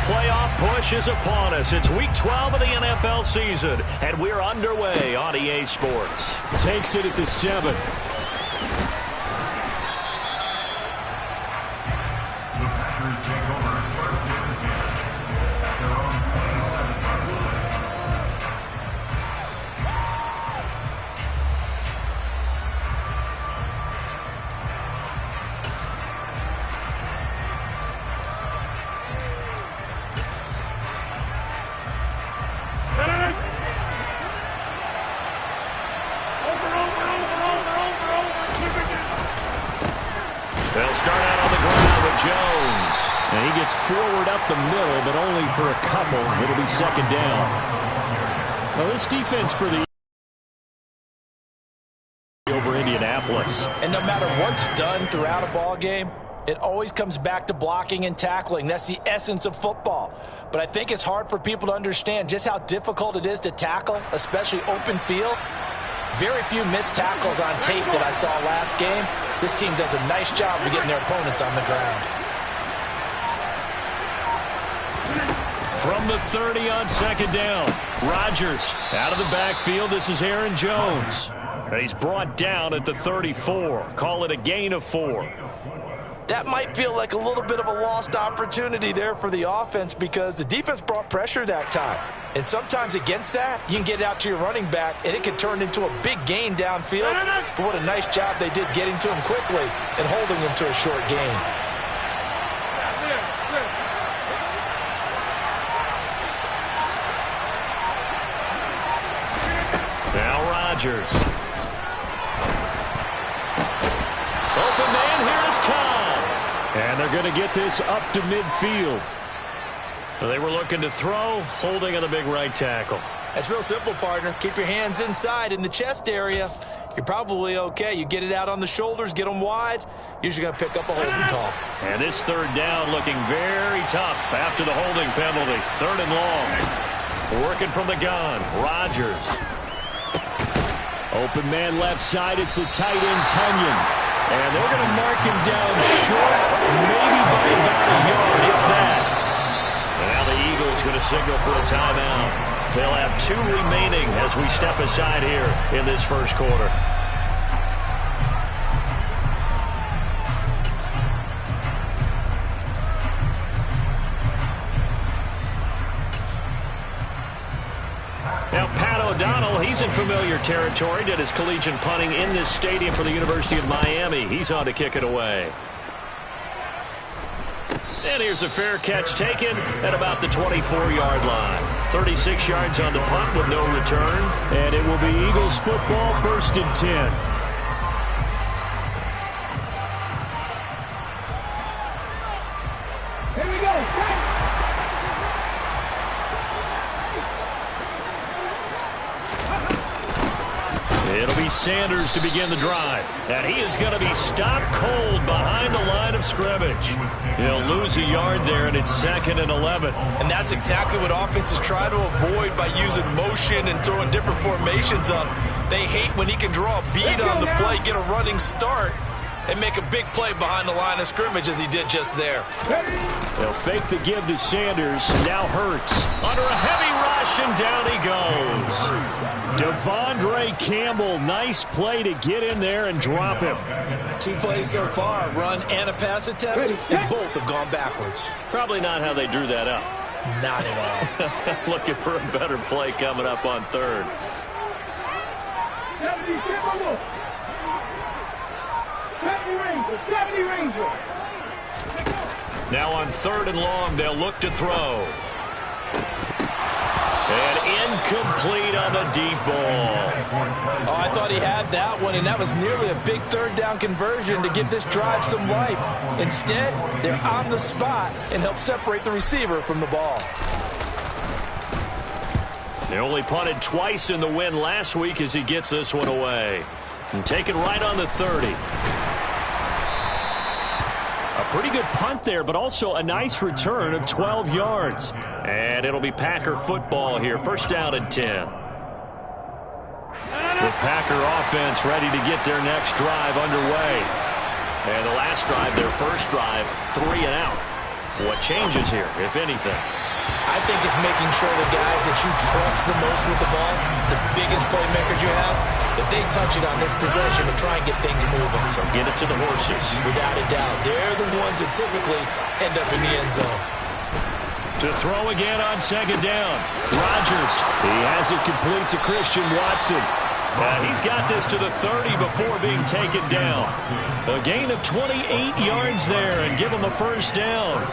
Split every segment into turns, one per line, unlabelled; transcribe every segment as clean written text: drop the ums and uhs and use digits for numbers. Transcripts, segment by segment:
playoff push is upon us. It's Week 12 of the NFL season, and we're underway on EA Sports.
Takes it at the 7.
They'll start out on the ground with Jones.
And he gets forward up the middle, but only for a couple. It'll be second down. Well, this defense for the over Indianapolis.
And no matter what's done throughout a ball game, it always comes back to blocking and tackling. That's the essence of football. But I think it's hard for people to understand just how difficult it is to tackle, especially open field. Very few missed tackles on tape that I saw last game. This team does a nice job of getting their opponents on the ground.
From the 30 on second down, Rodgers out of the backfield. This is Aaron Jones. And he's brought down at the 34. Call it a gain of 4.
That might feel like a little bit of a lost opportunity there for the offense because the defense brought pressure that time. And sometimes against that, you can get out to your running back, and it can turn into a big gain downfield. But what a nice job they did getting to him quickly and holding him to a short gain.
Now Rodgers. Open man, here is Cobb.
And they're going to get this up to midfield.
They were looking to throw, holding on the big right tackle.
That's real simple, partner. Keep your hands inside in the chest area. You're probably okay. You get it out on the shoulders, get them wide. Usually going to pick up a holding call.
And this third down looking very tough after the holding penalty. Third and long. Working from the gun. Rodgers.
Open man left side. It's the tight end, Tunyon. And they're going to mark him down short, maybe by about a yard, if that.
And now the Eagles going to signal for a timeout. They'll have 2 remaining as we step aside here in this first quarter. Now, Pat O'Donnell, he's in familiar territory. Did his collegiate punting in this stadium for the University of Miami. He's on to kick it away. And here's a fair catch taken at about the 24-yard line. 36 yards on the punt with no return.
And it will be Eagles football, 1st and 10.
It'll be Sanders to begin the drive. And he is going to be stopped cold behind the line of scrimmage. He'll lose a yard there, and it's 2nd and 11.
And that's exactly what offenses try to avoid by using motion and throwing different formations up. They hate when he can draw a bead on the play, get a running start, and make a big play behind the line of scrimmage as he did just there.
They'll fake the give to Sanders. Now Hurts.
Under a heavy rush, and down he goes.
Devondre Campbell, nice play to get in there and drop him.
2 plays so far, run and a pass attempt, and both have gone backwards.
Probably not how they drew that up.
Not at all.
Looking for a better play coming up on 3rd. Now on 3rd and long, they'll look to throw. And incomplete on the deep ball.
Oh, I thought he had that one, and that was nearly a big 3rd down conversion to give this drive some life. Instead, they're on the spot and help separate the receiver from the ball.
They only punted twice in the win last week as he gets this one away. And taken right on the 30.
A pretty good punt there, but also a nice return of 12 yards.
And it'll be Packer football here. 1st down and 10. The Packer offense ready to get their next drive underway. And the last drive, their first drive, 3 and out. What changes here, if anything?
I think it's making sure the guys that you trust the most with the ball, the biggest playmakers you have, that they touch it on this possession and try and get things moving.
So get it to the horses.
Without a doubt. They're the ones that typically end up in the end zone.
To throw again on second down. Rodgers. He has it complete to Christian Watson. He's got this to the 30 before being taken down. A gain of 28 yards there and give him a first down.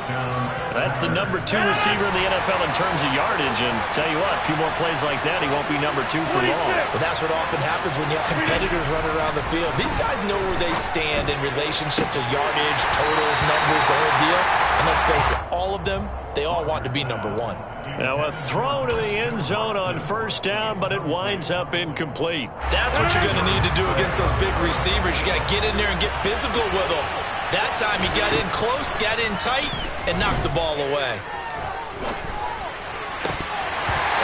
That's the number 2 receiver in the NFL in terms of yardage. And tell you what, a few more plays like that, he won't be number 2 for long.
Well, that's what often happens when you have competitors running around the field. These guys know where they stand in relationship to yardage, totals, numbers, the whole deal. And let's face it, all of them, they all want to be number 1.
Now a throw to the end zone on first down, but it winds up incomplete.
That's what you're going to need to do against those big receivers. You got to get in there and get physical with them. That time he got in close, got in tight, and knocked the ball away.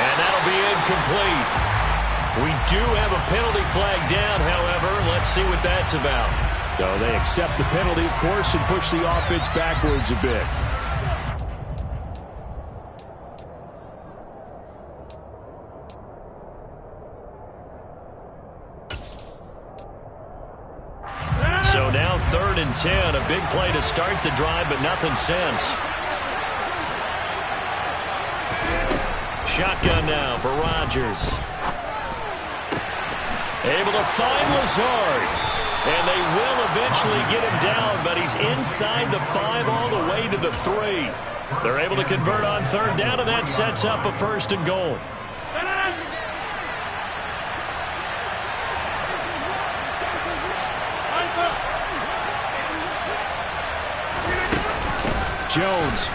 And that'll be incomplete. We do have a penalty flag down, however. Let's see what that's about.
So they accept the penalty, of course, and push the offense backwards a bit.
So now 3rd and 10. A big play to start the drive, but nothing since. Shotgun now for Rodgers. Able to find Lazard. And they will eventually get him down, but he's inside the 5 all the way to the 3. They're able to convert on 3rd down, and that sets up a 1st and goal. Jones.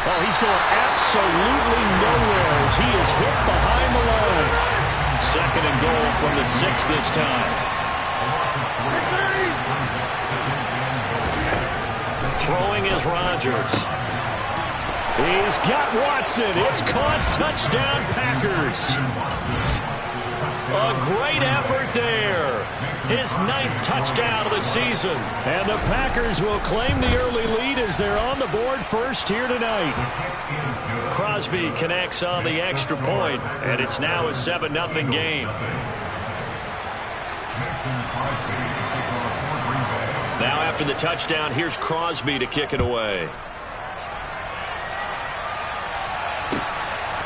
Oh, he's going absolutely nowhere as he is hit behind the line. 2nd and goal from the 6 this time. Throwing is Rodgers. He's got Watson. It's caught. Touchdown, Packers. A great effort there. His 9th touchdown of the season. And the Packers will claim the early lead as they're on the board first here tonight. Crosby connects on the extra point, and it's now a 7-0 game. Now after the touchdown, here's Crosby to kick it away.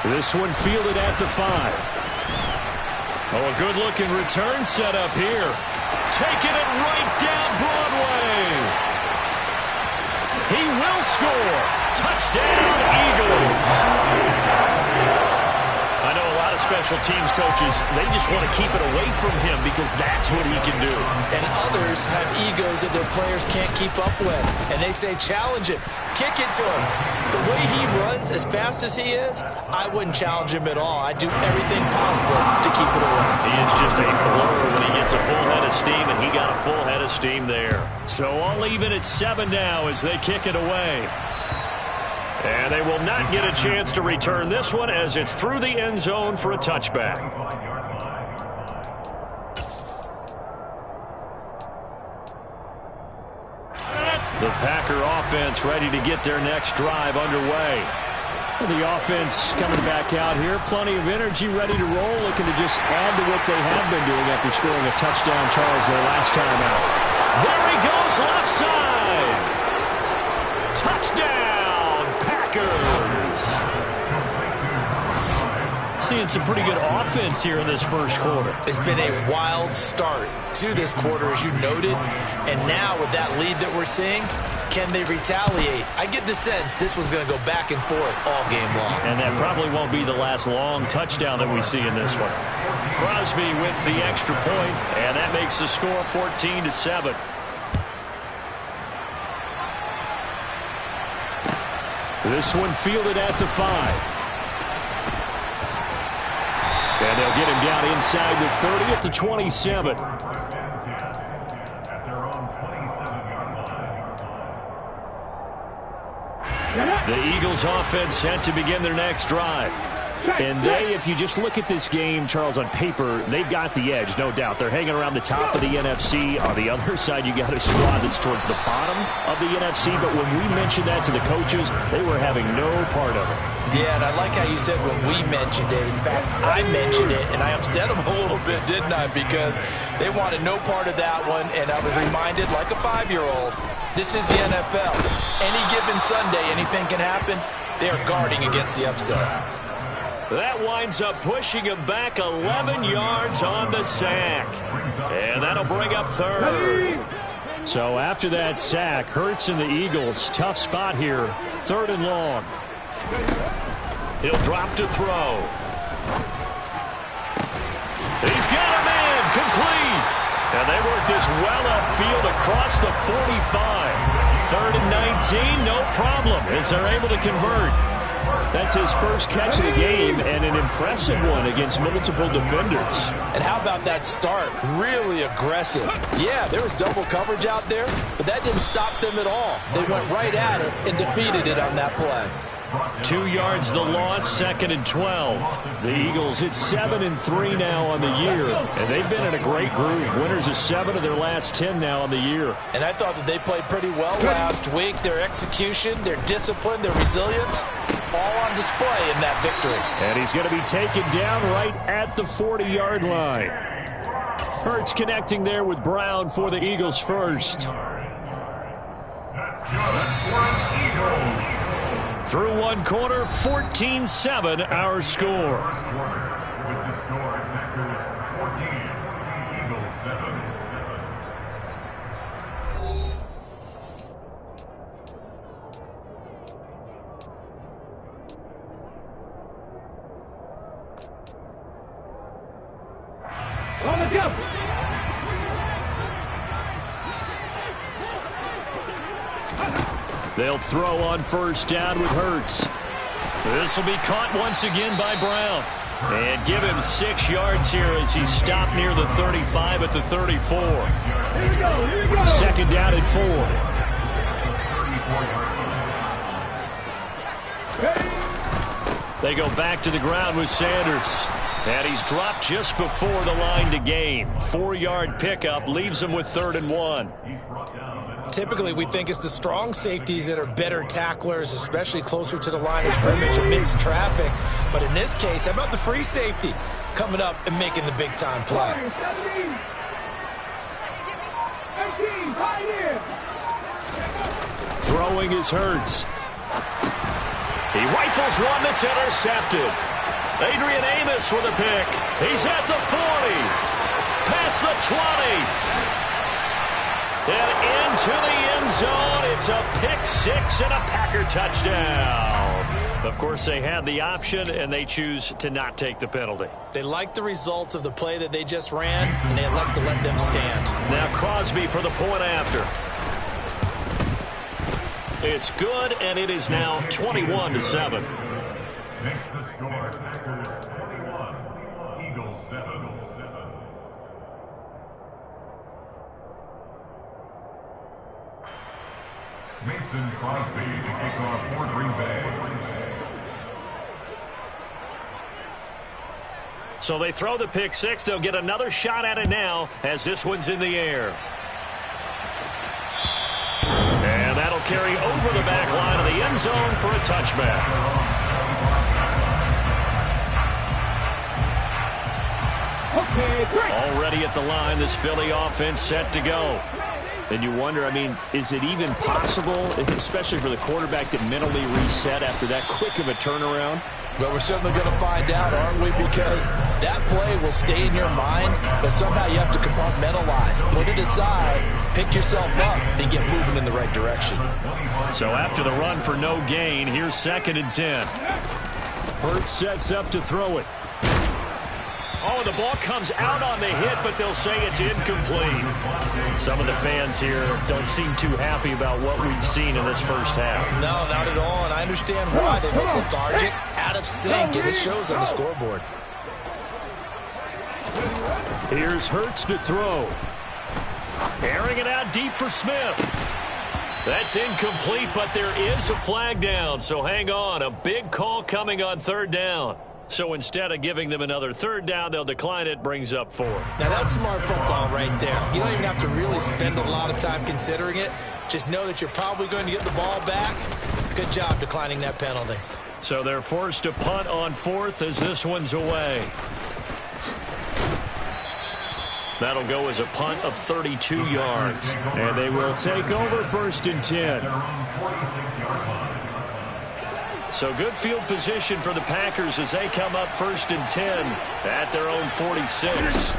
This one fielded at the 5. Oh, a good-looking return set up here. Taking it right down Broadway. He will score. Touchdown, Eagles. I know a lot of special teams coaches, they just want to keep it away from him because that's what he can do.
And others have egos that their players can't keep up with. And they say, challenge him. Kick it to him. The way he runs, as fast as he is, I wouldn't challenge him at all. I'd do everything possible to keep it away.
He is just a blur when he gets a full head of steam, and he got a full head of steam there. So all even at 7 now as they kick it away. And they will not get a chance to return this one as it's through the end zone for a touchback. The Packer offense ready to get their next drive underway.
The offense coming back out here. Plenty of energy, ready to roll, looking to just add to what they have been doing after scoring a touchdown, Charles, their last time out.
There he goes, left side. Touchdown, Packers. Seeing some pretty good offense here in this first quarter.
It's been a wild start to this quarter, as you noted. And now with that lead that we're seeing, can they retaliate? I get the sense this one's going to go back and forth all game long.
And that probably won't be the last long touchdown that we see in this one. Crosby with the extra point, and that makes the score 14-7.
This one fielded at the 5.
And they'll get him down inside the 30 at the 27. The Eagles offense set to begin their next drive.
And they, if you just look at this game, Charles, on paper, they've got the edge, no doubt. They're hanging around the top of the NFC. On the other side, you got a squad that's towards the bottom of the NFC. But when we mentioned that to the coaches, they were having no part of it.
Yeah, and I like how you said when we mentioned it. In fact, I mentioned it, and I upset them a little bit, didn't I? Because they wanted no part of that one, and I was reminded, like a 5-year-old, this is the NFL. Any given Sunday, anything can happen. They are guarding against the upset.
That winds up pushing him back 11 yards on the sack. And that'll bring up third.
So after that sack, Hurts and the Eagles, tough spot here. 3rd and long.
He'll drop to throw. He's got him in, complete. And they work this well upfield across the 45. 3rd and 19, no problem, as they're able to convert.
That's his first catch of the game, and an impressive one against multiple defenders.
And how about that start? Really aggressive. Yeah, there was double coverage out there, but that didn't stop them at all. They went right at it and defeated it on that play.
2 yards the loss, 2nd and 12.
The Eagles, it's 7-3 now on the year, and they've been in a great groove. Winners of 7 of their last 10 now on the year.
And I thought that they played pretty well last week. Their execution, their discipline, their resilience, all on display in that victory.
And he's going to be taken down right at the 40-yard line. Hurts connecting there with Brown for the Eagles first.
Through one quarter, 14-7 our score.
With the score, Packers 14, Eagles 7.
On the jump.
They'll throw on 1st down with Hurts. This will be caught once again by Brown. And give him 6 yards here as he's stopped near the 35 at the 34.
Here we go.
2nd down and
4. They go back to the ground with Sanders. And he's dropped just before the line to gain. 4-yard pickup leaves him with 3rd and 1.
Typically, we think it's the strong safeties that are better tacklers, especially closer to the line of scrimmage amidst traffic. But in this case, how about the free safety coming up and making the big-time play?
18, right here.
Throwing is Hurts. He rifles one that's intercepted. Adrian Amos with a pick. He's at the 40. Past the 20. And into the end zone. It's a pick 6 and a Packer touchdown. Of course, they had the option, and they choose to not take the penalty.
They like the results of the play that they just ran, and they elect to let them stand.
Now Crosby for the point after. It's good, and it is now 21-7.
Makes the score, Packers 21, Eagles 7. Mason Crosby to kick off for Green Bay.
So they throw the pick 6. They'll get another shot at it now as this one's in the air. And that'll carry over the back line of the end zone for a touchback.
Okay, great.
Already at the line, this Philly offense set to go.
And you wonder, I mean, is it even possible, especially for the quarterback, to mentally reset after that quick of a turnaround?
Well, we're certainly going to find out, aren't we? Because that play will stay in your mind, but somehow you have to compartmentalize. Put it aside, pick yourself up, and get moving in the right direction.
So after the run for no gain, here's 2nd and 10.
Hurts sets up to throw it.
Oh, the ball comes out on the hit, but they'll say it's incomplete. Some of the fans here don't seem too happy about what we've seen in this first half.
No, not at all, and I understand why. They look lethargic, out of sync, and it shows on the scoreboard.
Here's Hurts to throw.
Airing it out deep for Smith. That's incomplete, but there is a flag down, so hang on. A big call coming on 3rd down. So instead of giving them another third down, they'll decline it, brings up 4.
Now that's smart football right there. You don't even have to really spend a lot of time considering it. Just know that you're probably going to get the ball back. Good job declining that penalty.
So they're forced to punt on 4th as this one's away. That'll go as a punt of 32 yards. And they will take over 1st and 10. So good field position for the Packers as they come up 1st and 10 at their own 46.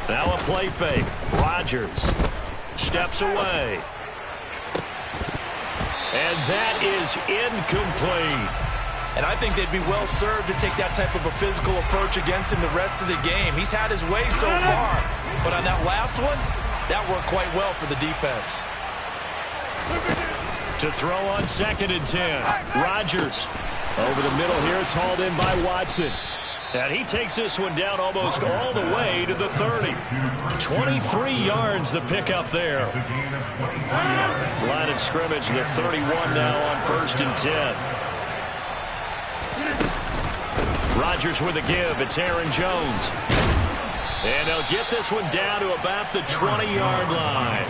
Now a play fake. Rodgers steps away. And that is incomplete.
And I think they'd be well served to take that type of a physical approach against him the rest of the game. He's had his way so far. But on that last one, that worked quite well for the defense.
To throw on 2nd and 10. Rodgers over the middle here. It's hauled in by Watson. And he takes this one down almost all the way to the 30. 23 yards the pickup there. Line of scrimmage, the 31 now on 1st and 10. Rodgers with a give. It's Aaron Jones. And they'll get this one down to about the 20-yard line.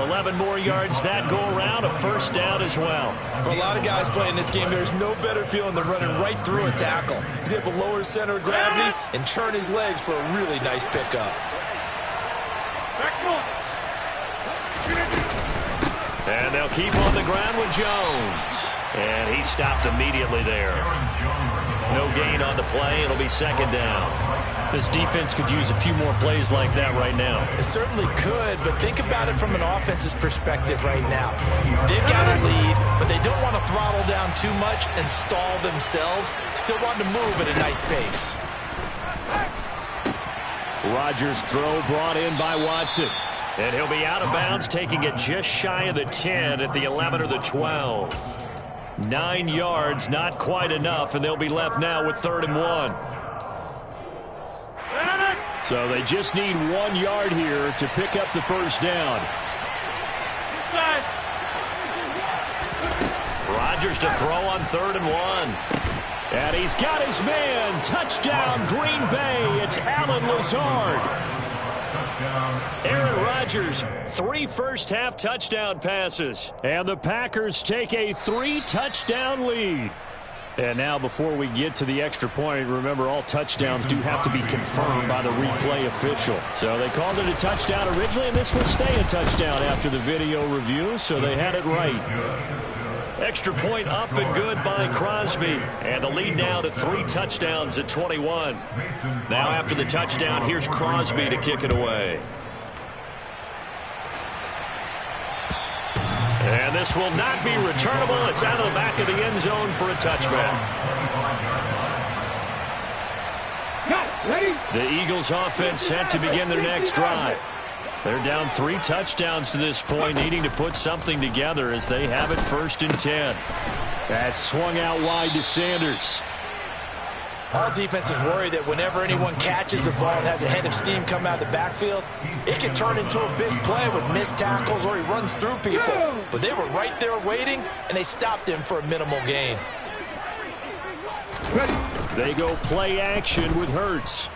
11 more yards that go around, a 1st down as well.
For a lot of guys playing this game, there's no better feeling than running right through a tackle. He's able to lower his center of gravity and churn his legs for a really nice pickup.
And they'll keep on the ground with Jones. And he stopped immediately there. No gain on the play. It'll be 2nd down. This defense could use a few more plays like that right now.
It certainly could, but think about it from an offense's perspective right now. They've got a lead, but they don't want to throttle down too much and stall themselves. Still want to move at a nice pace.
Rodgers' throw brought in by Watson. And he'll be out of bounds, taking it just shy of the 10 at the 11 or the 12. 9 yards, not quite enough, and they'll be left now with 3rd and 1. So they just need 1 yard here to pick up the 1st down. Rodgers to throw on 3rd and 1. And he's got his man. Touchdown, Green Bay. It's Allen Lazard. Aaron Rodgers, 3 first-half touchdown passes. And the Packers take a 3-touchdown lead. And now before we get to the extra point, remember all touchdowns do have to be confirmed by the replay official. So they called it a touchdown originally, and this will stay a touchdown after the video review, so they had it right. Extra point up and good by Crosby. And the lead now to 3 touchdowns at 21. Now after the touchdown, here's Crosby to kick it away. And this will not be returnable. It's out of the back of the end zone for a touchback. The Eagles offense set to begin their next drive. They're down 3 touchdowns to this point, needing to put something together as they have it 1st and 10. That's swung out wide to Sanders.
All defenses worry that whenever anyone catches the ball and has a head of steam come out of the backfield, it can turn into a big play with missed tackles or he runs through people. But they were right there waiting, and they stopped him for a minimal gain.
They go play action with Hurts.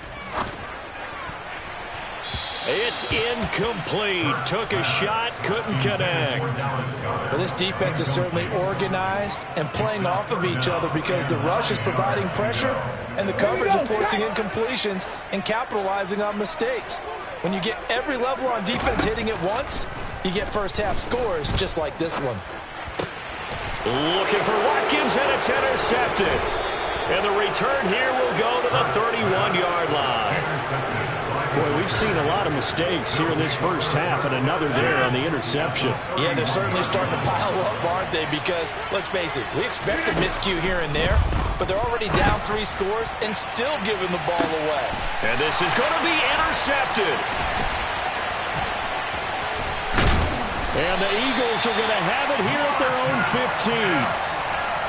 It's incomplete. Took a shot, couldn't connect.
Well, this defense is certainly organized and playing off of each other because the rush is providing pressure and the coverage is forcing incompletions and capitalizing on mistakes. When you get every level on defense hitting at once, you get first-half scores just like this one.
Looking for Watkins, and it's intercepted. And the return here will go to the 31-yard line. Boy, we've seen a lot of mistakes here in this first half, and another there on the interception.
Yeah, they're certainly starting to pile up, aren't they? Because, let's face it, we expect a miscue here and there, but they're already down 3 scores and still giving the ball away.
And this is going to be intercepted. And the Eagles are going to have it here at their own 15.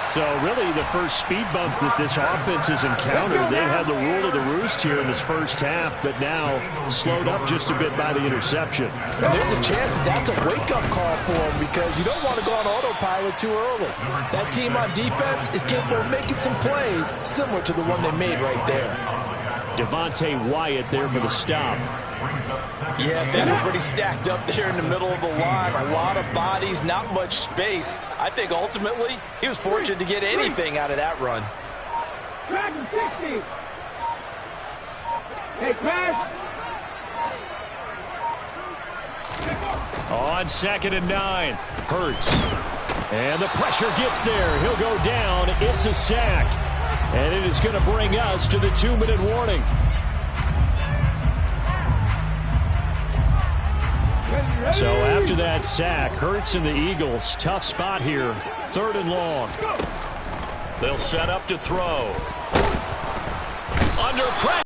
So really the first speed bump that this offense has encountered. They had the rule of the roost here in this first half, but now slowed up just a bit by the interception.
And there's a chance that's a wake-up call for them because you don't want to go on autopilot too early. That team on defense is capable of making some plays similar to the one they made right there.
Devontae Wyatt there for the stop.
Yeah, things are pretty stacked up there in the middle of the line. A lot of bodies, not much space. I think ultimately he was fortunate to get anything out of that run.
Dragon 60. Hey, smash.
On 2nd and 9, Hurts. And the pressure gets there. He'll go down. It's a sack. And it is going to bring us to the 2-minute warning. So after that sack, Hurts and the Eagles, tough spot here. 3rd and long.
They'll set up to throw. Under pressure.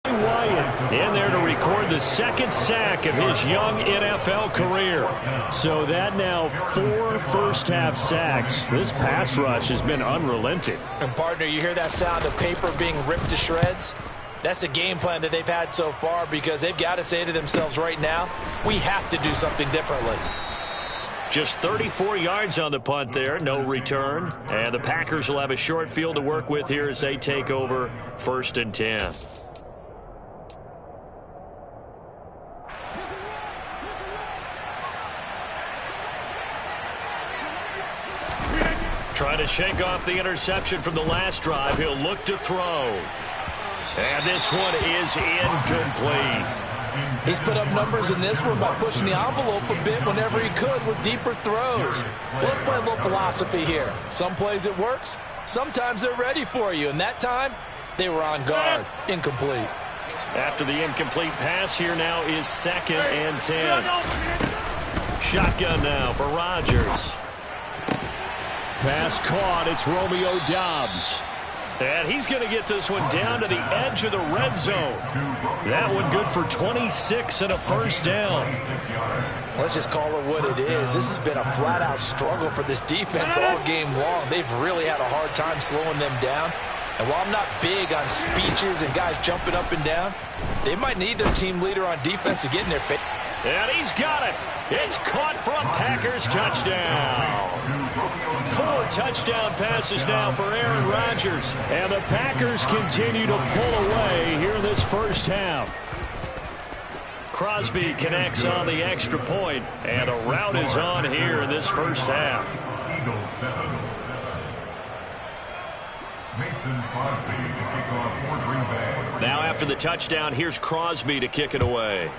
Wyatt in there to record the 2nd sack of his young NFL career. So that now 4 first-half sacks. This pass rush has been unrelenting.
And, partner, you hear that sound of paper being ripped to shreds? That's the game plan that they've had so far because they've got to say to themselves right now, we have to do something differently.
Just 34 yards on the punt there, no return. And the Packers will have a short field to work with here as they take over 1st and 10.
Trying to shake off the interception from the last drive. He'll look to throw. And this one is incomplete.
He's put up numbers in this one by pushing the envelope a bit whenever he could with deeper throws. Well, let's play a little philosophy here. Some plays it works. Sometimes they're ready for you. And that time, they were on guard. Incomplete.
After the incomplete pass, here now is 2nd and 10. Shotgun now for Rodgers.
Pass caught. It's Romeo Doubs.
And he's going to get this one down to the edge of the red zone. That one good for 26 and a first down.
Let's just call it what it is. This has been a flat-out struggle for this defense all game long. They've really had a hard time slowing them down. And while I'm not big on speeches and guys jumping up and down, they might need their team leader on defense to get in their face.
And he's got it. It's caught for a Packers touchdown. 4 touchdown passes now for Aaron Rodgers.
And the Packers continue to pull away here in this first half.
Crosby connects on the extra point, and a rout is on here in this first half.
Eagles 7. Mason Crosby to kick off for Green Bay.
Now after the touchdown, here's Crosby to kick it away.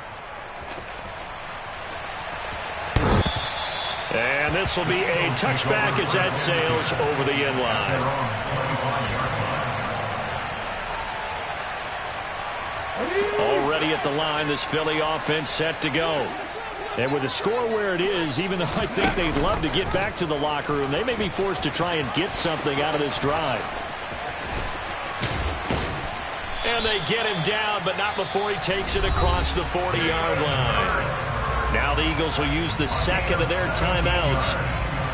And this will be a touchback as that sails over the end line. Already at the line, this Philly offense set to go.
And with the score where it is, even though I think they'd love to get back to the locker room, they may be forced to try and get something out of this drive.
And they get him down, but not before he takes it across the 40-yard line. Now the Eagles will use the 2nd of their timeouts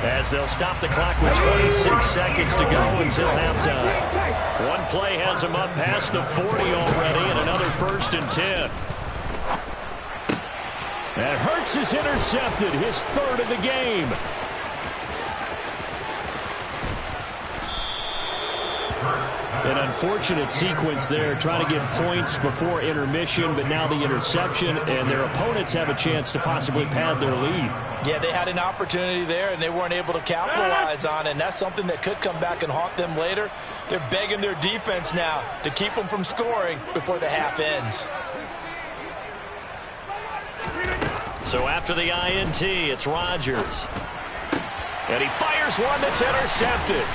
as they'll stop the clock with 26 seconds to go until halftime. One play has them up past the 40 already, and another 1st and 10.
And Hurts is intercepted, his 3rd of the game. An unfortunate sequence there, trying to get points before intermission, but now the interception, and their opponents have a chance to possibly pad their lead.
Yeah, they had an opportunity there, and they weren't able to capitalize on it, and that's something that could come back and haunt them later. They're begging their defense now to keep them from scoring before the half ends.
So after the INT, it's Rodgers. And he fires one that's intercepted.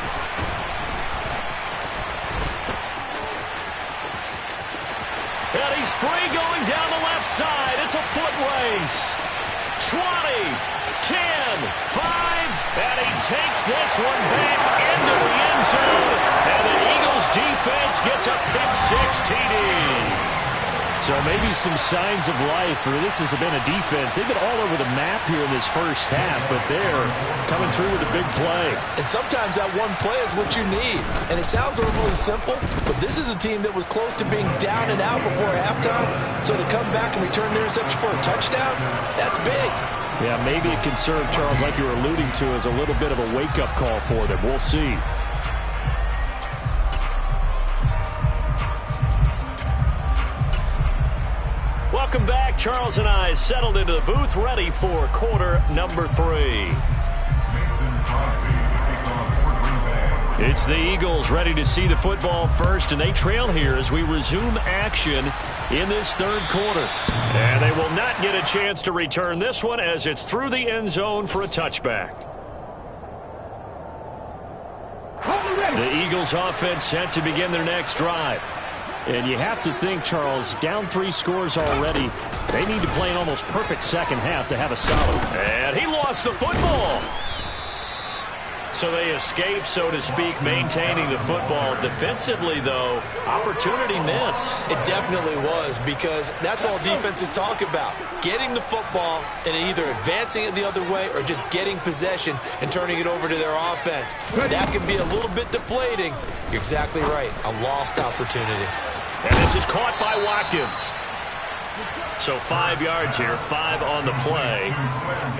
And he's free going down the left side. It's a foot race. 20, 10, 5, and he takes this one back into the end zone. And the Eagles defense gets a pick-6 TD.
So maybe some signs of life for this has been a defense. They've been all over the map here in this first half, but they're coming through with a big play.
And sometimes that one play is what you need. And it sounds overly simple, but this is a team that was close to being down and out before halftime. So to come back and return the interception for a touchdown, that's big.
Yeah, maybe it can serve, Charles, like you were alluding to, as a little bit of a wake-up call for them. We'll see. Welcome back. Charles and I settled into the booth, ready for quarter number 3. It's the Eagles ready to see the football first, and they trail here as we resume action in this third quarter. And they will not get a chance to return this one as it's through the end zone for a touchback. The Eagles offense set to begin their next drive. And you have to think, Charles, down 3 scores already. They need to play an almost perfect second half to have a solid. And he lost the football. So they escape, so to speak, maintaining the football. Defensively, though, opportunity miss.
It definitely was, because that's all defenses talk about. Getting the football and either advancing it the other way or just getting possession and turning it over to their offense. That can be a little bit deflating. You're exactly right. A lost opportunity.
And this is caught by Watkins. So 5 yards here, 5 on the play,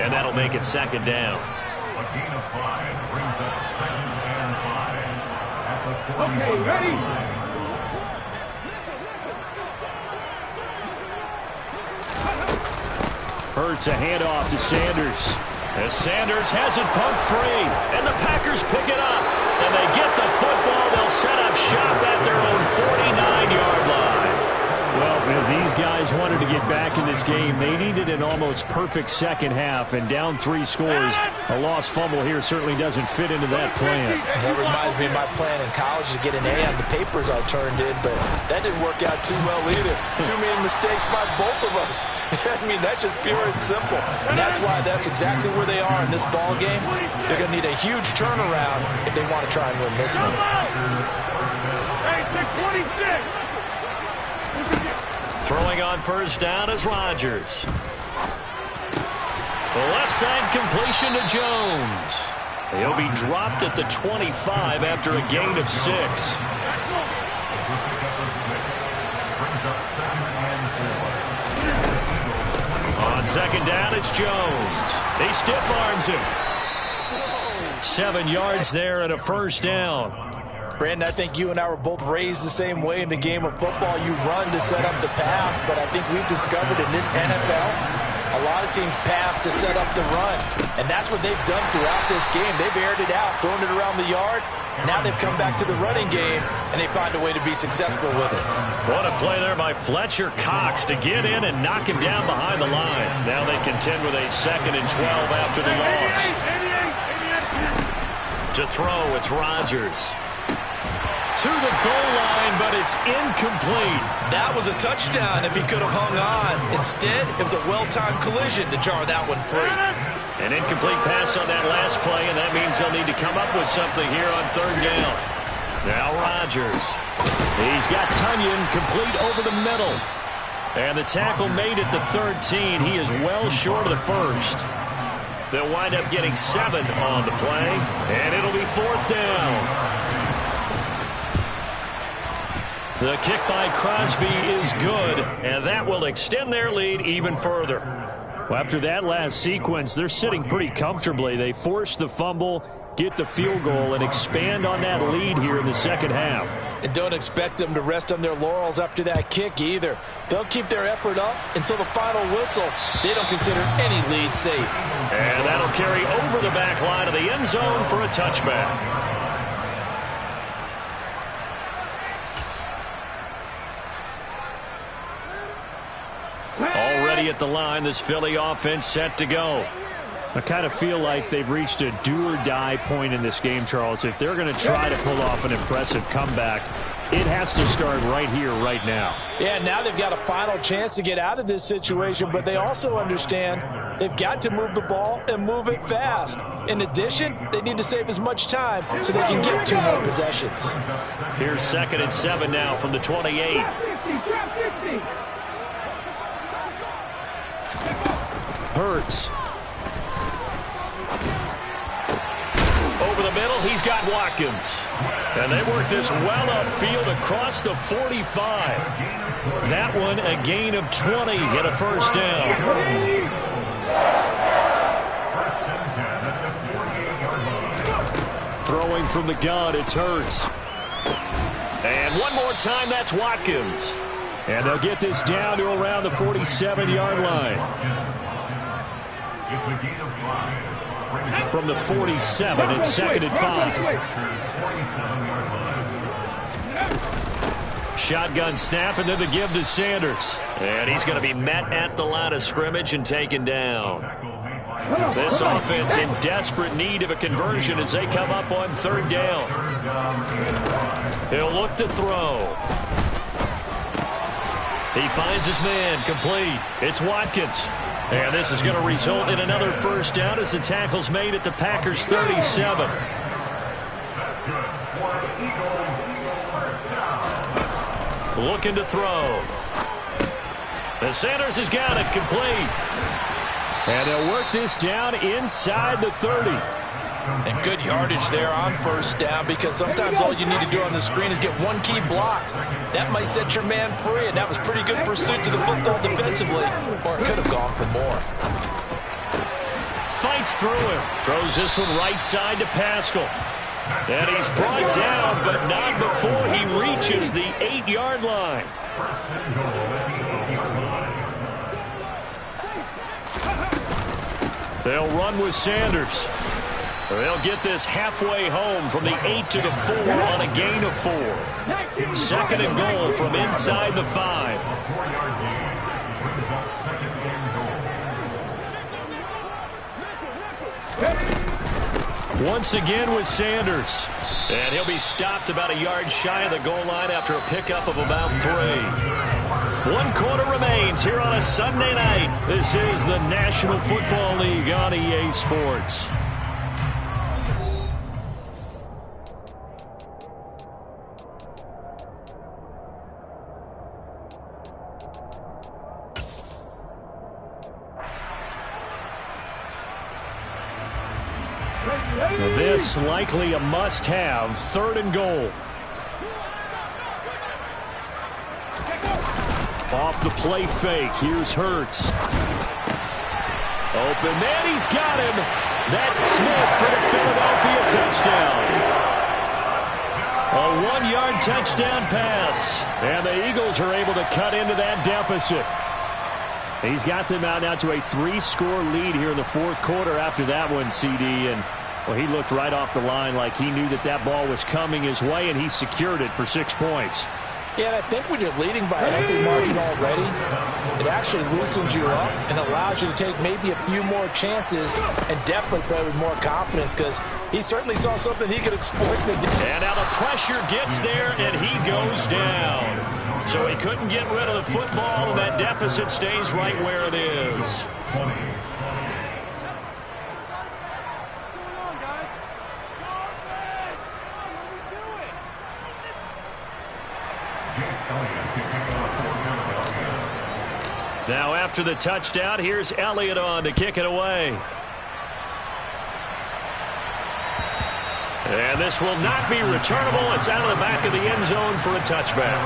and that'll make it second down.
A gain of 5 brings up 2nd and 5 at the 20.
Okay, ready?
Hurts a handoff to Sanders. As Sanders has it pumped free, and the Packers pick it up. And they get the football. They'll set up shop at their own 49-yard line. Well, as these guys wanted to get back in this game, they needed an almost perfect second half, and down 3 scores. A lost fumble here certainly doesn't fit into that plan.
That reminds me of my plan in college to get an A on the papers I turned in, but that didn't work out too well either. Too many mistakes by both of us. I mean, that's just pure and simple. And that's why that's exactly where they are in this ball game. They're going to need a huge turnaround if they want to try and win this one.
Hey, 626.
Throwing on first down is Rodgers. The left side completion to Jones. He'll be dropped at the 25 after a gain of 6. On second down, it's Jones. He stiff arms him. 7 yards there and a first down.
Brandon, I think you and I were both raised the same way in the game of football. You run to set up the pass, but I think we've discovered in this NFL, a lot of teams pass to set up the run. And that's what they've done throughout this game. They've aired it out, thrown it around the yard. Now they've come back to the running game, and they find a way to be successful with it.
What a play there by Fletcher Cox to get in and knock him down behind the line. Now they contend with a 2nd and 12 after the loss. To throw, it's Rodgers. To the goal line, but it's incomplete.
That was a touchdown if he could have hung on. Instead, it was a well-timed collision to jar that one free.
An incomplete pass on that last play, and that means they'll need to come up with something here on third down. Now Rodgers. He's got Tunyon complete over the middle. And the tackle made at the 13. He is well short of the first. They'll wind up getting 7 on the play, and it'll be 4th down. The kick by Crosby is good, and that will extend their lead even further. Well, after that last sequence, they're sitting pretty comfortably. They force the fumble, get the field goal, and expand on that lead here in the second half.
And don't expect them to rest on their laurels after that kick either. They'll keep their effort up until the final whistle. They don't consider any lead safe.
And that'll carry over the back line of the end zone for a touchback. Already at the line, this Philly offense set to go. I kind of feel like they've reached a do-or-die point in this game, Charles. If they're going to try to pull off an impressive comeback, it has to start right here, right now.
Yeah, now they've got a final chance to get out of this situation, but they also understand they've got to move the ball and move it fast. In addition, they need to save as much time so they can get 2 more possessions.
Here's 2nd and 7 now from the 28. Hurts. Over the middle, he's got Watkins. And they work this well upfield across the 45. That one a gain of 20 and a first down. Throwing from the gun, it's Hurts. And one more time, that's Watkins. And they'll get this down to around the 47-yard line. From the 47, it's second and 5. Shotgun snap, and then the give to Sanders. And he's going to be met at the line of scrimmage and taken down. This offense in desperate need of a conversion as they come up on third down. He'll look to throw. He finds his man, complete. It's Watkins. And this is going to result in another first down as the tackle's made at the Packers' 37. Looking to throw. And Sanders has got it, complete. And they'll work this down inside the 30.
And good yardage there on first down, because sometimes all you need to do on the screen is get one key block. That might set your man free, and that was pretty good pursuit to the football defensively, or it could have gone for more.
Fights through him. Throws this one right side to Pascal. And he's brought down, but not before he reaches the 8-yard line. They'll run with Sanders. They'll get this halfway home from the 8 to the 4 on a gain of 4. Second and goal from inside the 5. Once again with Sanders. And he'll be stopped about a yard shy of the goal line after a pickup of about 3. 1 quarter remains here on a Sunday night. This is the National Football League on EA Sports. This likely a must-have, third and goal. Off the play fake, here's Hurts. Open man, he's got him. That's Smith for the Philadelphia touchdown. A 1-yard touchdown pass. And the Eagles are able to cut into that deficit. He's got them out now to a 3-score lead here in the fourth quarter after that one, CD. And well, he looked right off the line like he knew that that ball was coming his way, and he secured it for 6 points.
Yeah, and I think when you're leading by a healthy margin already, it actually loosens you up and allows you to take maybe a few more chances and definitely play with more confidence, because he certainly saw something he could exploit.
And now the pressure gets there, and he goes down. So he couldn't get rid of the football, and that deficit stays right where it is. Now after the touchdown, here's Elliott on to kick it away. And this will not be returnable. It's out of the back of the end zone for a touchback.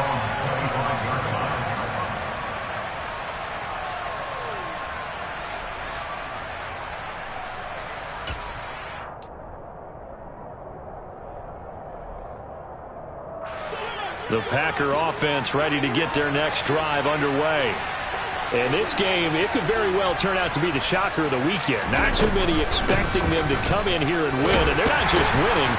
The Packer offense ready to get their next drive underway. And this game, it could very well turn out to be the shocker of the weekend. Not too many expecting them to come in here and win, and they're not just winning.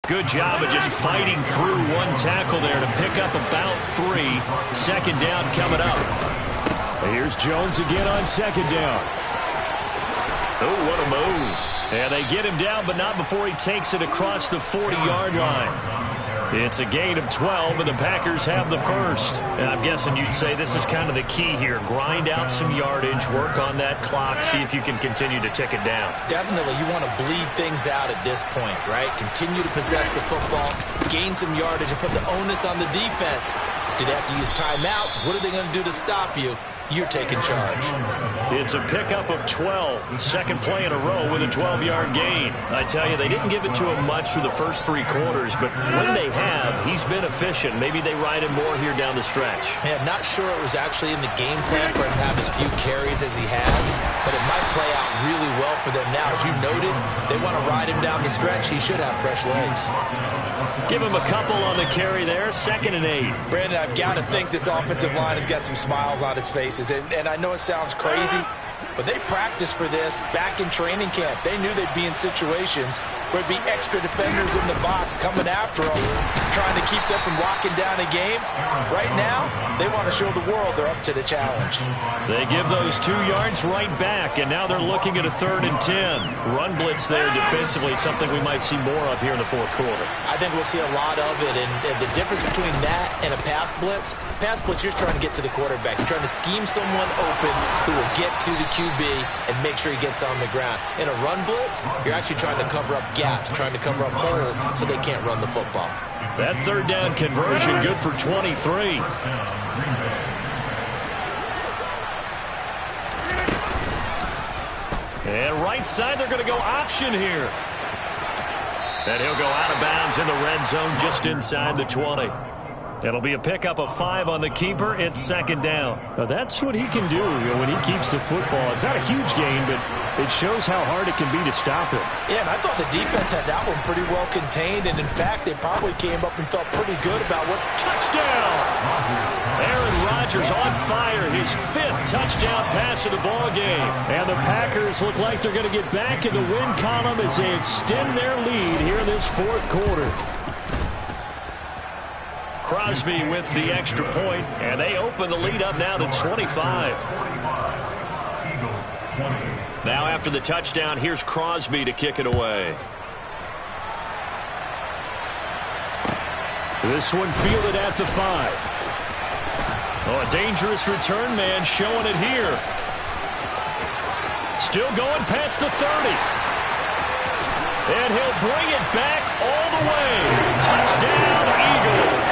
Good job of just fighting through one tackle there to pick up about 3. Second down coming up. Here's Jones again on second down. Oh, what a move. And they get him down, but not before he takes it across the 40-yard line. It's a gain of 12, and the Packers have the first. And I'm guessing you'd say this is kind of the key here. Grind out some yardage, work on that clock, see if you can continue to tick it down.
Definitely, you want to bleed things out at this point, right? Continue to possess the football, gain some yardage, and put the onus on the defense. Do they have to use timeouts? What are they going to do to stop you? You're taking charge.
It's a pickup of 12. Second play in a row with a 12-yard gain. I tell you, they didn't give it to him much through the first 3 quarters, but when they have, he's been efficient. Maybe they ride him more here down the stretch.
Yeah, not sure it was actually in the game plan for him to have as few carries as he has, but it might play out really well for them now. As you noted, they want to ride him down the stretch. He should have fresh legs.
Give him a couple on the carry there. 2nd and 8.
Brandon, I've got to think this offensive line has got some smiles on its faces. And I know it sounds crazy, but they practiced for this back in training camp. They knew they'd be in situations where it'd be extra defenders in the box coming after them, trying to keep them from locking down a game. Right now, they want to show the world they're up to the challenge.
They give those 2 yards right back, and now they're looking at a 3rd and 10. Run blitz there defensively, something we might see more of here in the 4th quarter.
I think we'll see a lot of it, and the difference between that and a pass blitz, you're trying to get to the quarterback. You're trying to scheme someone open who will get to the QB and make sure he gets on the ground. In a run blitz, you're actually trying to cover up gaps, trying to cover up holes so they can't run the football.
That 3rd down conversion good for 23. And right side, they're going to go option here. And he'll go out of bounds in the red zone just inside the 20. It'll be a pickup of 5 on the keeper. It's 2nd down. Now that's what he can do when he keeps the football. It's not a huge gain, but it shows how hard it can be to stop it.
Yeah, and I thought the defense had that one pretty well contained, and in fact, they probably came up and felt pretty good about what.
Touchdown! Aaron Rodgers on fire, his 5th touchdown pass of the ball game. And the Packers look like they're going to get back in the win column as they extend their lead here in this 4th quarter. Crosby with the extra point, and they open the lead up now to 25. Now after the touchdown, here's Crosby to kick it away. This one fielded at the 5. Oh, a dangerous return man showing it here. Still going past the 30. And he'll bring it back all the way. Touchdown, Eagles.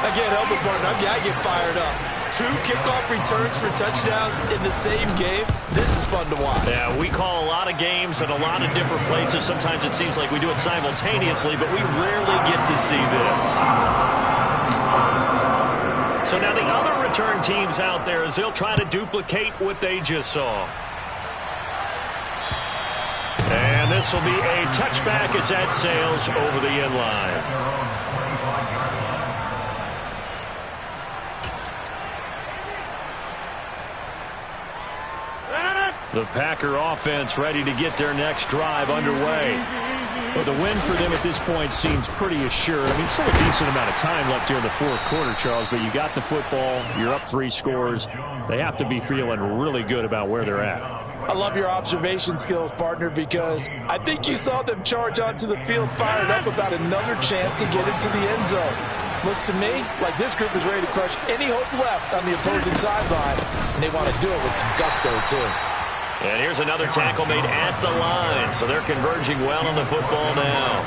I can't help it, partner. I get fired up. 2 kickoff returns for touchdowns in the same game. This is fun to watch.
Yeah, we call a lot of games at a lot of different places. Sometimes it seems like we do it simultaneously, but we rarely get to see this. So now the other return teams out there, as they'll try to duplicate what they just saw. And this will be a touchback as that sails over the end line. The Packer offense ready to get their next drive underway. Well, the win for them at this point seems pretty assured. I mean, still a decent amount of time left here in the 4th quarter, Charles, but you got the football, you're up 3 scores. They have to be feeling really good about where they're at.
I love your observation skills, partner, because I think you saw them charge onto the field fired up about another chance to get into the end zone. Looks to me like this group is ready to crush any hope left on the opposing sideline, and they want to do it with some gusto, too.
And here's another tackle made at the line, so they're converging well on the football now.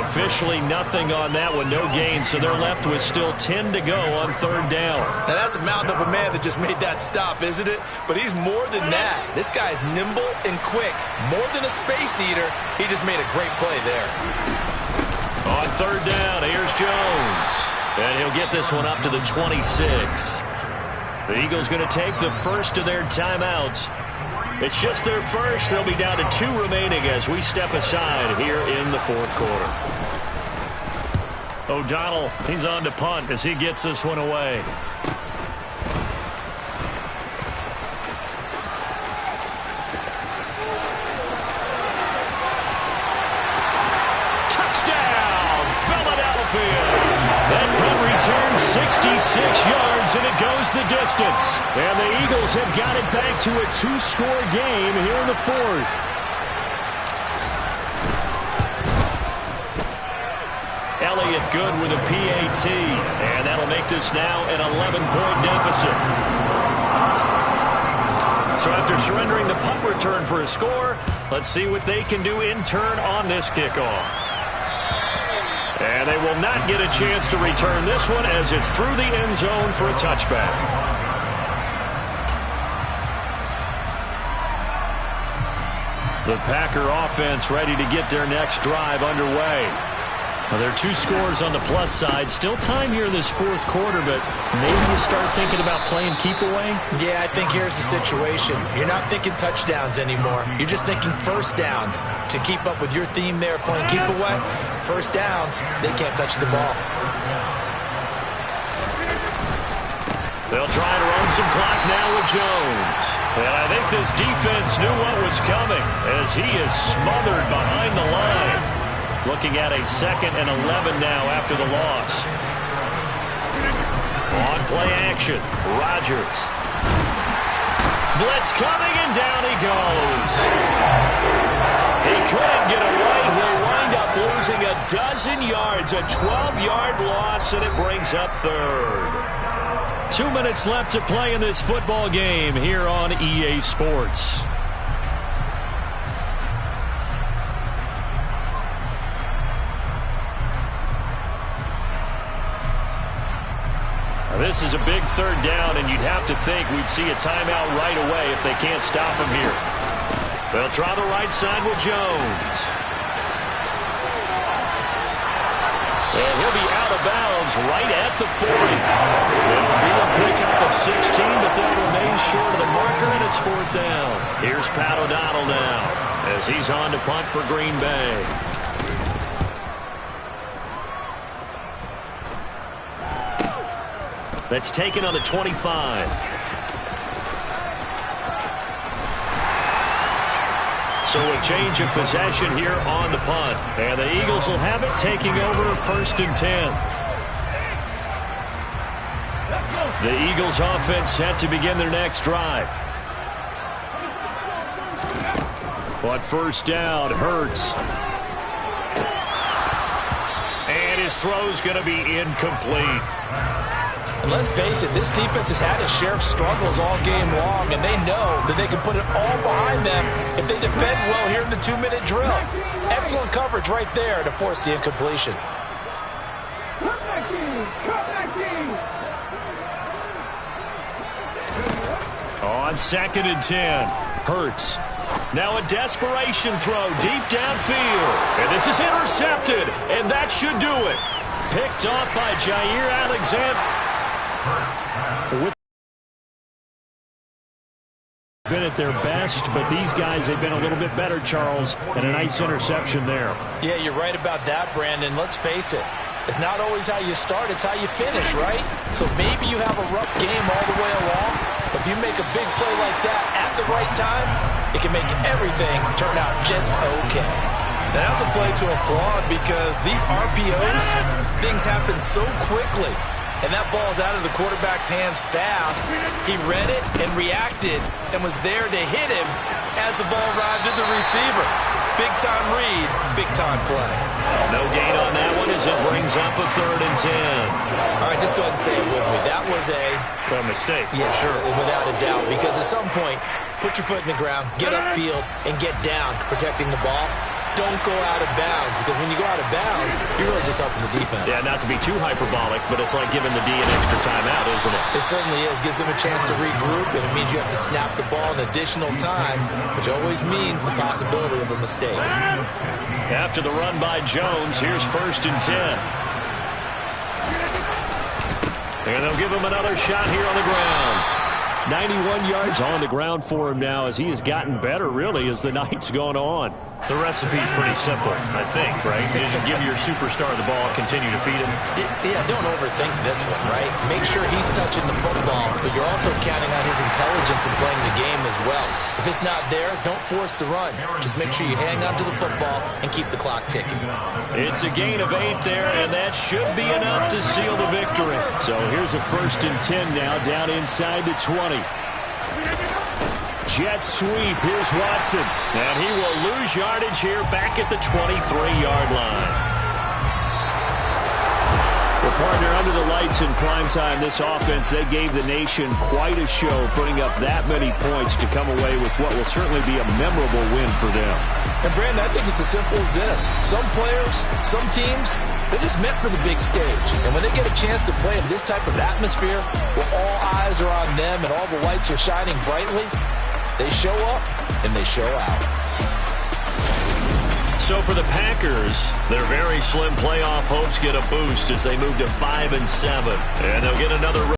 Officially nothing on that one, no gain, so they're left with still 10 to go on 3rd down.
Now that's a mountain of a man that just made that stop, isn't it? But he's more than that. This guy's nimble and quick. More than a space eater, he just made a great play there.
On 3rd down, here's Jones. And he'll get this one up to the 26. The Eagles going to take the first of their timeouts. It's just their first. They'll be down to 2 remaining as we step aside here in the 4th quarter. O'Donnell, he's on to punt as he gets this one away. Touchdown, Philadelphia! That punt returns 66 yards, and it goes the distance. And the Eagles have got it back to a 2-score game here in the 4th. Elliott good with a PAT, and that'll make this now an 11-point deficit. So after surrendering the punt return for a score, let's see what they can do in turn on this kickoff.
And they will not get a chance to return this one as it's through the end zone for a touchback. The Packer offense ready to get their next drive underway. Well, there are 2 scores on the plus side. Still time here in this fourth quarter, but maybe you start thinking about playing keep away?
Yeah, I think here's the situation. You're not thinking touchdowns anymore. You're just thinking first downs. To keep up with your theme there, playing keep away, first downs, they can't touch the ball.
They'll try to run some clock now with Jones. And I think this defense knew what was coming as he is smothered behind the line. Looking at a 2nd and 11 now after the loss. On play action, Rodgers. Blitz coming, and down he goes. He couldn't get away. He'll wind up losing a dozen yards, a 12-yard loss, and it brings up 3rd. 2 minutes left to play in this football game here on EA Sports. This is a big 3rd down, and you'd have to think we'd see a timeout right away if they can't stop him here. They'll try the right side with Jones. And he'll be out of bounds right at the 40. It'll be a pickup of 16, but they'll remain short of the marker, and it's 4th down. Here's Pat O'Donnell now as he's on to punt for Green Bay. That's taken on the 25. So a change of possession here on the punt. And the Eagles will have it, taking over 1st and 10. The Eagles offense set to begin their next drive. But first down, Hurts. And his throw's going to be incomplete.
And let's face it, this defense has had its share of struggles all game long, and they know that they can put it all behind them if they defend well here in the 2-minute drill. Excellent coverage right there to force the incompletion.
On 2nd and 10, Hurts. Now a desperation throw deep downfield. And this is intercepted, and that should do it. Picked off by Jair Alexander. Been at their best, but these guys, they've been a little bit better, Charles, and a nice interception there.
Yeah, you're right about that, Brandon. Let's face it. It's not always how you start, it's how you finish, right? So maybe you have a rough game all the way along, but if you make a big play like that at the right time, it can make everything turn out just okay.
That's a play to applaud because these RPOs, things happen so quickly. And that ball's out of the quarterback's hands fast. He read it and reacted and was there to hit him as the ball arrived at the receiver. Big-time read, big-time play.
No gain on that one as it brings up a 3rd and 10.
All right, just go ahead and say it with me. That was a
mistake.
Yeah, sure, without a doubt. Because at some point, put your foot in the ground, get upfield, and get down protecting the ball. Don't go out of bounds, because when you go out of bounds, you're really just helping the defense.
Yeah, not to be too hyperbolic, but it's like giving the D an extra timeout, isn't it?
It certainly is. Gives them a chance to regroup, and it means you have to snap the ball in additional time, which always means the possibility of a mistake.
After the run by Jones, here's 1st and 10. And they'll give him another shot here on the ground. 91 yards on the ground for him now as he has gotten better, really, as the night's gone on. The recipe's pretty simple, I think, right? You just give your superstar the ball, continue to feed him.
Yeah, don't overthink this one, right? Make sure he's touching the football, but you're also counting on his intelligence in playing the game as well. If it's not there, don't force the run. Just make sure you hang on to the football and keep the clock ticking.
It's a gain of 8 there, and that should be enough to seal the victory. So here's a 1st and 10 now, down inside the 20. Jet sweep. Here's Watson. And he will lose yardage here back at the 23-yard line. The
Partner, under the lights in primetime, this offense, they gave the nation quite a show, putting up that many points to come away with what will certainly be a memorable win for them.
And, Brandon, I think it's as simple as this. Some players, some teams, they're just meant for the big stage. And when they get a chance to play in this type of atmosphere, where all eyes are on them and all the lights are shining brightly, they show up and they show out.
So for the Packers, their very slim playoff hopes get a boost as they move to 5-7. And they'll get another